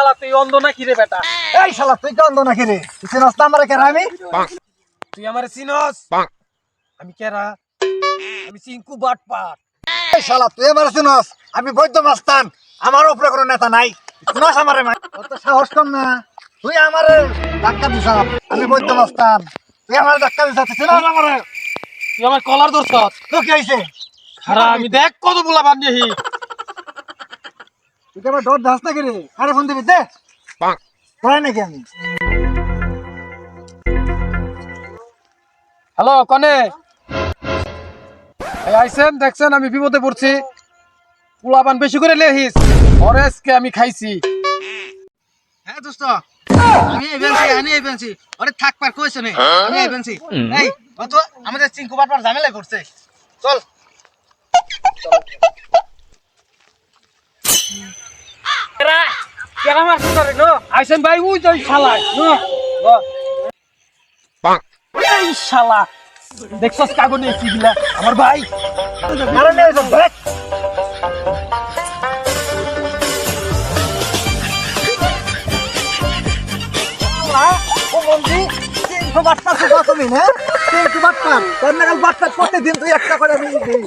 শালা তুই অন্ধ নাকি রে বেটা? এই শালা তুই কি অন্ধ নাকি রে? তুই চিনস না আমারে কেরা আমি? তুই আমারে চিনস? আমি কেরা? আমি চিঙ্কু বাটপার। এই শালা তুই আমারে চিনস? আমি বৈদ্য মাস্তান। আমার উপরে কোনো নেতা নাই। চিনস আমারে? তোর তো সাহস কম না। তুই আমারে ধাক্কা দিছ। আমি বৈদ্য মাস্তান। তুই আমারে ধাক্কা দিছ। তুই চিনস আমারে? তুই আমার কলার ধরছস? তো কি হইছে? খারা আমি দেখ কত বুলা বান্ধি। তুই কি আমার ডর দাস নাকি রে? আরে ফোন দিবি দে। পড়াই নাকি আমি? হ্যালো কনে? এই আইছেন দেখছেন আমি বিপদে পড়ছি। পোলাপান বেশি করে লেহিস। অরেসকে আমি খাইছি। হ্যাঁ দোস্ত আমি এই বেঞ্চি ওরে থাকবার কইছো নে আমি এই বেঞ্চি এই ও তো আমাদের চিঙ্কু বাটপার ঝামেলা করছে চল কেরা মারছ রে নো? আইছেন ভাই উই যাই শালা। নো। এই শালা। দেখছস কাগজে কি দিলা? আমার ভাই। আরে নে তো দেখ। ও বন্ধু চিঙ্কু বাটপার তো তুমি না? চিঙ্কু বাটপার। তোর নাগাল বাটপার প্রতিদিন তুই একটা করে আমি দিই।